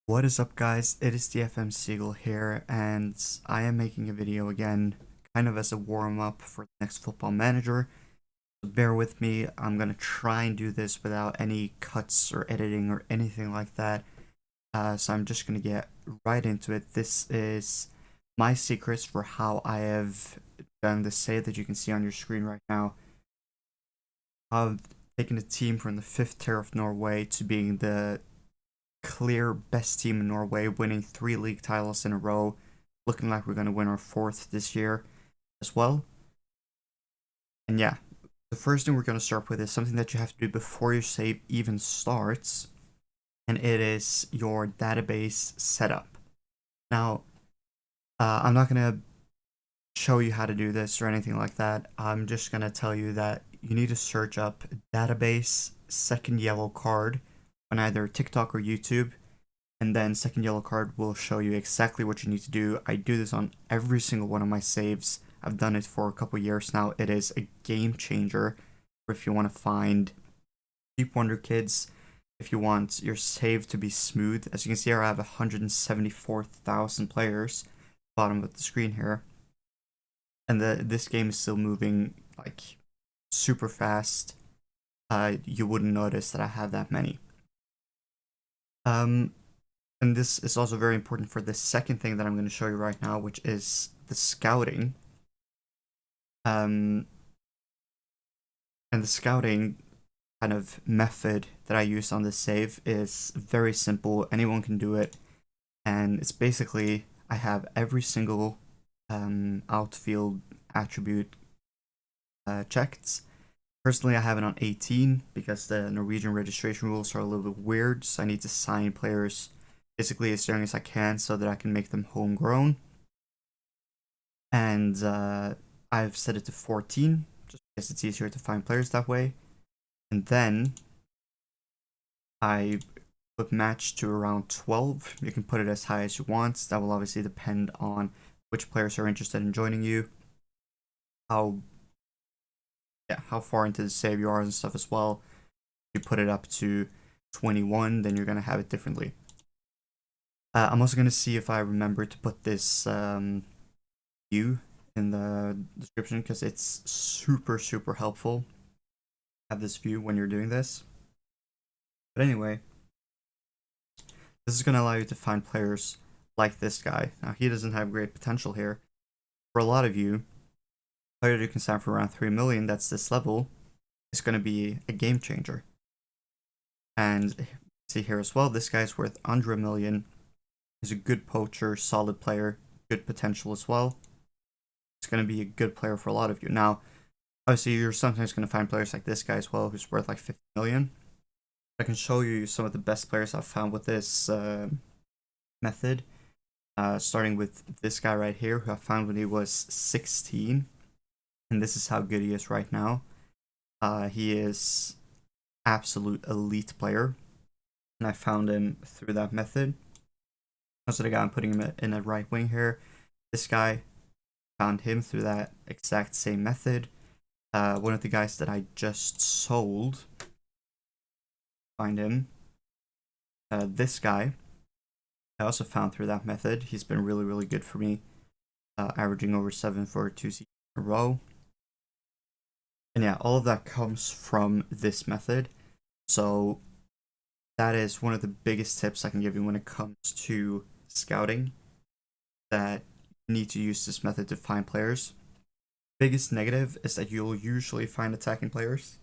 What is up, guys? It is the FM Siegel here, and I am making a video again, kind of as a warm-up for the next Football Manager. So bear with me. I'm gonna try and do this without any cuts or editing or anything like that. So I'm just gonna get right into it. This is my secrets for how I have done the save that you can see on your screen right now. I've taken a team from the 5th tier of Norway to being the clear best team in Norway, winning 3 league titles in a row, looking like we're going to win our 4th this year as well. And yeah, the first thing we're going to start with is something that you have to do before your save even starts, and it is your database setup. Now, I'm not going to show you how to do this or anything like that. I'm just going to tell you that you need to search up database second yellow card on either TikTok or YouTube, and then second yellow card will show you exactly what you need to do. I do this on every single one of my saves. I've done it for a couple years now. It is a game changer if you want to find Deep Wonder Kids, if you want your save to be smooth. As you can see here, I have 174,000 players, bottom of the screen here. And this game is still moving like super fast. You wouldn't notice that I have that many. And this is also very important for the second thing that I'm going to show you right now, which is the scouting. And the scouting kind of method that I use on this save is very simple. Anyone can do it. And it's basically, I have every single outfield attribute checked. Personally, I have it on 18 because the Norwegian registration rules are a little bit weird. So I need to sign players basically as young as I can so that I can make them homegrown. And I've set it to 14 just because it's easier to find players that way. And then I put match to around 12. You can put it as high as you want. That will obviously depend on which players are interested in joining you, how far into the save you are and stuff as well. If you put it up to 21, then you're gonna have it differently. I'm also gonna see if I remember to put this view in the description because it's super helpful. Have this view when you're doing this. But anyway, this is gonna allow you to find players like this guy. Now he doesn't have great potential here. For a lot of you, player you can sign for around 3 million, that's this level, is gonna be a game changer. And see here as well, this guy's worth under 1 million. He's a good poacher, solid player, good potential as well. It's going to be a good player for a lot of you. Now, obviously, you're sometimes going to find players like this guy as well, who's worth like 50 million. I can show you some of the best players I've found with this method. Starting with this guy right here, who I found when he was 16. And this is how good he is right now. He is absolute elite player. And I found him through that method. Also the guy I'm putting him in a right wing here. This guy, found him through that exact same method. One of the guys that I just sold, find him. This guy, I also found through that method. He's been really good for me, averaging over 7 for 2 seasons in a row. And yeah, all of that comes from this method. So that is one of the biggest tips I can give you when it comes to scouting, that you need to use this method to find players. Biggest negative is that you'll usually find attacking players.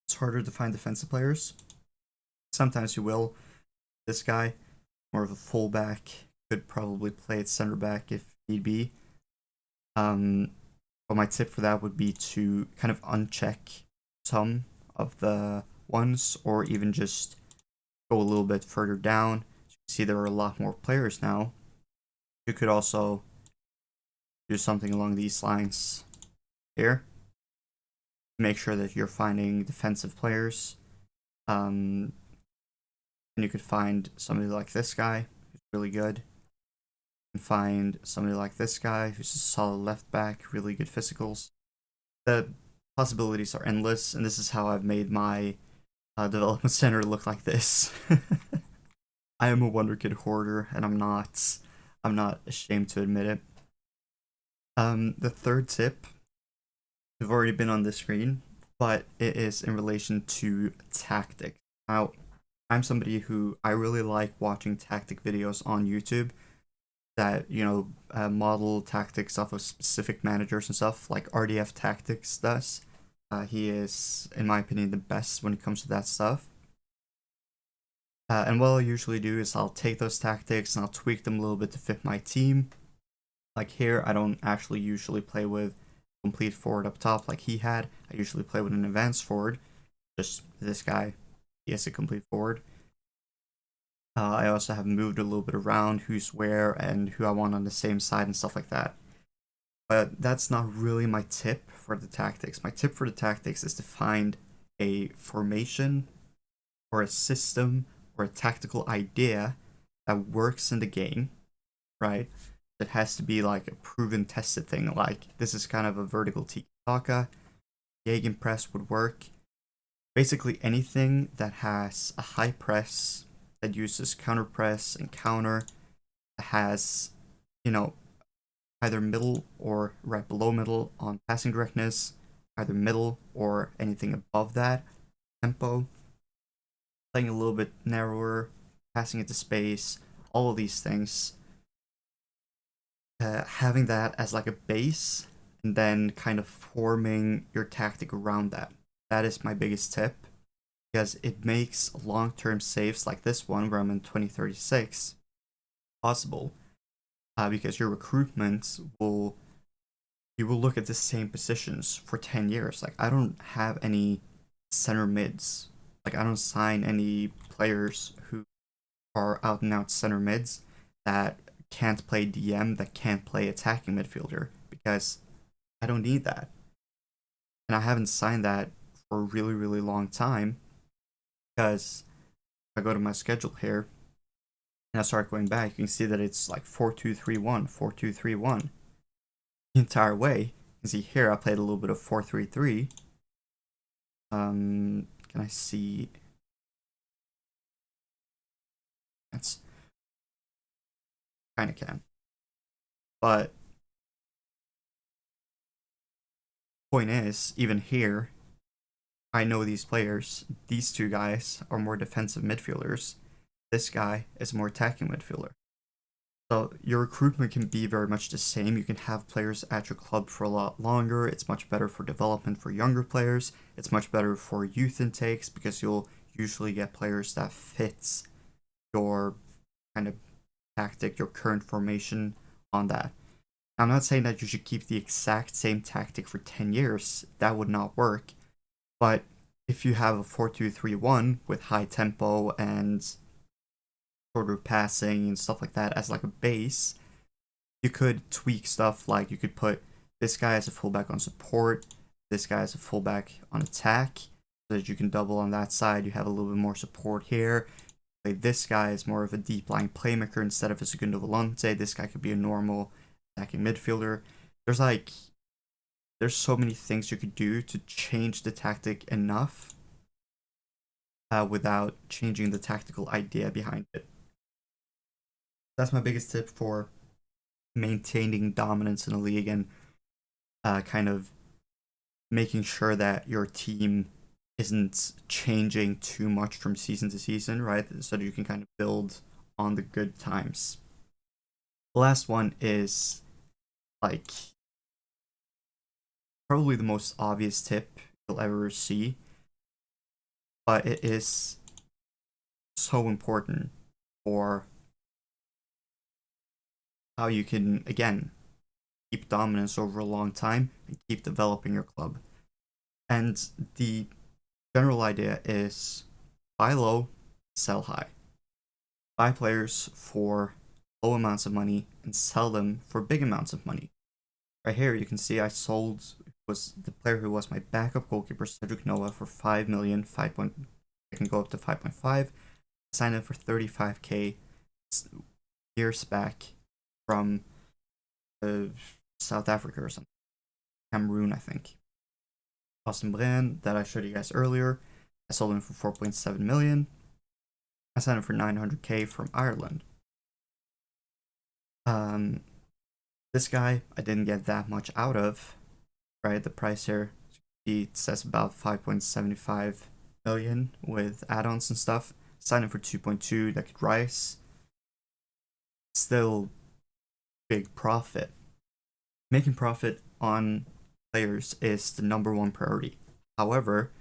It's harder to find defensive players. Sometimes you will. This guy, more of a fullback, could probably play at center back if need be. But my tip for that would be to kind of uncheck some of the ones, or even just go a little bit further down. You can see there are a lot more players now. You could also do something along these lines here. Make sure that you're finding defensive players. And you could find somebody like this guy, who's really good. You can find somebody like this guy, who's a solid left back, really good physicals. The possibilities are endless, and this is how I've made my development center look like this. I am a Wonderkid hoarder, and I'm not ashamed to admit it. The third tip have already been on the screen, but it is in relation to tactics. Now, I'm somebody who I really like watching tactic videos on YouTube that, model tactics off of specific managers and stuff, like RDF Tactics does. He is, in my opinion, the best when it comes to that stuff. And what I'll usually do is I'll take those tactics and I'll tweak them a little bit to fit my team. Like here, I don't actually usually play with complete forward up top like he had. I usually play with an advanced forward. Just this guy, he has a complete forward. I also have moved a little bit around who's where and who I want on the same side and stuff like that. But that's not really my tip for the tactics. My tip for the tactics is to find a formation or a system or a tactical idea that works in the game, right? It has to be like a proven, tested thing. Like this is kind of a vertical tiki-taka. Gegenpress would work. Basically anything that has a high press that uses counter press and counter, has, either middle or right below middle on passing directness, either middle or anything above that, tempo, playing a little bit narrower, passing into space, all of these things. Having that as like a base and then kind of forming your tactic around that. That is my biggest tip because it makes long-term saves like this one where I'm in 2036 possible, because your recruitment will look at the same positions for 10 years. Like I don't have any center mids. Like I don't sign any players who are out and out center mids that can't play DM, that can't play attacking midfielder, because I don't need that. And I haven't signed that for a really, really long time, because if I go to my schedule here and I start going back, you can see that it's like 4-2-3-1, 4-2-3-1 the entire way. You can see here I played a little bit of 4-3-3. Can I see? That's kind of can. But point is, even here, I know these players. These two guys are more defensive midfielders. This guy is a more attacking midfielder. So your recruitment can be very much the same. You can have players at your club for a lot longer. It's much better for development for younger players. It's much better for youth intakes because you'll usually get players that fits your kind of tactic, your current formation on that. I'm not saying that you should keep the exact same tactic for 10 years. That would not work. But if you have a 4-2-3-1 with high tempo and shorter passing and stuff like that as like a base, you could tweak stuff like you could put this guy as a fullback on support, this guy as a fullback on attack, so that you can double on that side. You have a little bit more support here. Like this guy is more of a deep lying playmaker instead of a Segundo Volante. This guy could be a normal attacking midfielder. There's so many things you could do to change the tactic enough without changing the tactical idea behind it. That's my biggest tip for maintaining dominance in the league and kind of making sure that your team isn't changing too much from season to season, right? So that you can kind of build on the good times. The last one is like probably the most obvious tip you'll ever see, but it is so important for how you can, again, keep dominance over a long time and keep developing your club. And the general idea is buy low, sell high. Buy players for low amounts of money and sell them for big amounts of money. Right here, you can see I sold was the player who was my backup goalkeeper, Cedric Noah, for 5 million. I can go up to 5.5. Signed him for 35k years back from South Africa or something. Cameroon, I think. Austin Brand, that I showed you guys earlier, I sold him for 4.7 million. I signed him for 900k from Ireland. This guy I didn't get that much out of, right? The price here, it says about 5.75 million with add-ons and stuff. Signed him for 2.2, that could rise. Still big profit. Making profit on players is the #1 priority. However,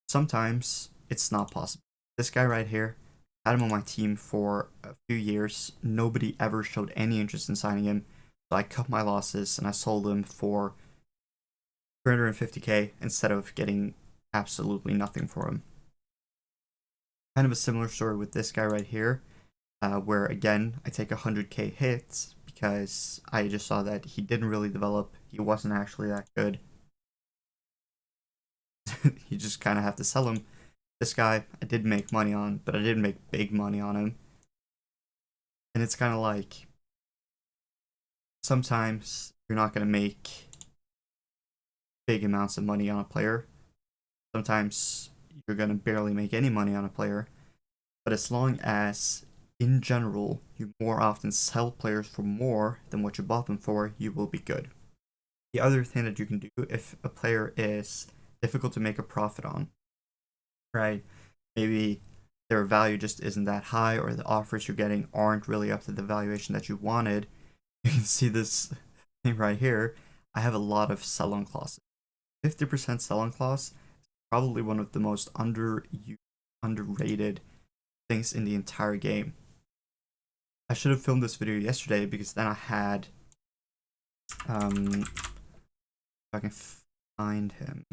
sometimes it's not possible. This guy right here, had him on my team for a few years. Nobody ever showed any interest in signing him. So I cut my losses and I sold him for 350k instead of getting absolutely nothing for him. Kind of a similar story with this guy right here, where again, I take 100k hits because I just saw that he didn't really develop. He wasn't actually that good. You just kind of have to sell him. This guy, I did make money on, but I didn't make big money on him. And it's kind of like, sometimes you're not going to make big amounts of money on a player. Sometimes you're going to barely make any money on a player. But as long as, in general, you more often sell players for more than what you bought them for, you will be good. The other thing that you can do if a player is difficult to make a profit on, right? Maybe their value just isn't that high, or the offers you're getting aren't really up to the valuation that you wanted. You can see this thing right here. I have a lot of sell-on clauses. 50% sell-on clause is probably one of the most underrated things in the entire game. I should have filmed this video yesterday because then I had, if I can find him,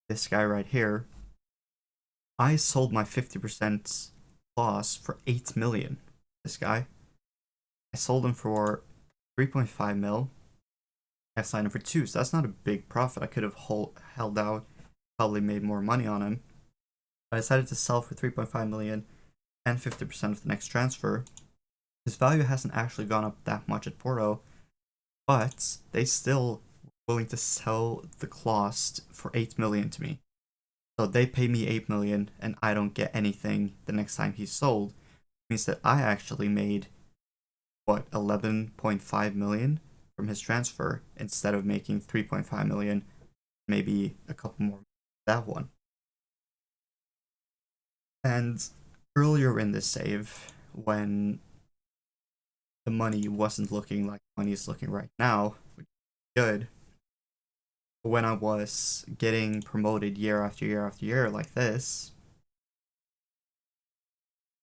this guy right here. I sold my 50% clause for 8 million. This guy, I sold him for 3.5 mil. I signed him for 2, so that's not a big profit. I could have held out, probably made more money on him. I decided to sell for 3.5 million and 50% of the next transfer. His value hasn't actually gone up that much at Porto, but they still were willing to sell the clause for 8 million to me. So they pay me 8 million and I don't get anything the next time he's sold. It means that I actually made, what, 11.5 million from his transfer instead of making 3.5 million, maybe a couple more that one. And earlier in this save, when the money wasn't looking like money is looking right now, which is good, when I was getting promoted year after year after year like this,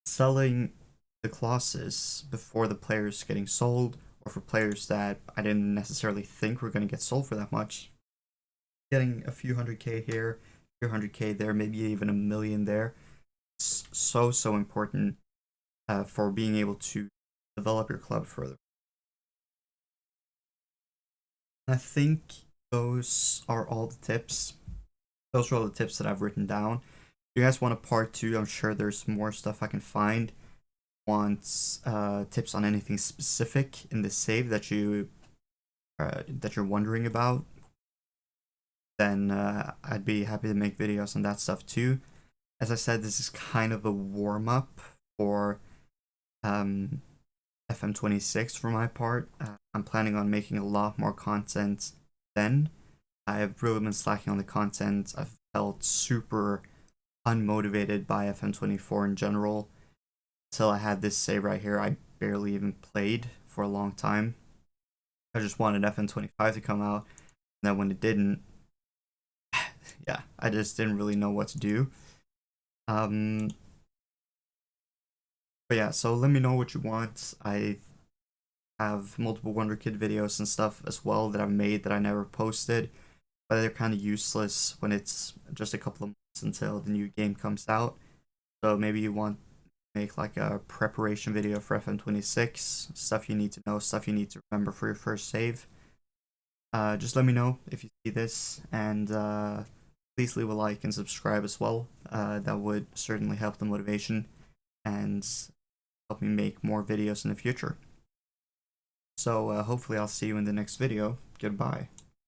selling the clauses before the players getting sold, or for players that I didn't necessarily think were going to get sold for that much, getting a few 100k here, a few 100k there, maybe even a million there, it's so important for being able to develop your club further. I think those are all the tips. Those are all the tips that I've written down. If you guys want a part 2, I'm sure there's more stuff I can find. Want tips on anything specific in this save that you're wondering about, then I'd be happy to make videos on that stuff too. As I said, this is kind of a warm-up for FM26 for my part. I'm planning on making a lot more content then. I have really been slacking on the content. I've felt super unmotivated by FM24 in general. Until I had this save right here, I barely even played for a long time. I just wanted FM25 to come out, and then when it didn't, yeah, I just didn't really know what to do. But yeah, so let me know what you want. I have multiple Wonder Kid videos and stuff as well that I've made that I never posted, but they're kind of useless when it's just a couple of months until the new game comes out. So maybe you want to make like a preparation video for FM26, stuff you need to know, stuff you need to remember for your first save. Just let me know if you see this, and please leave a like and subscribe as well. That would certainly help the motivation and help me make more videos in the future. So hopefully I'll see you in the next video. Goodbye.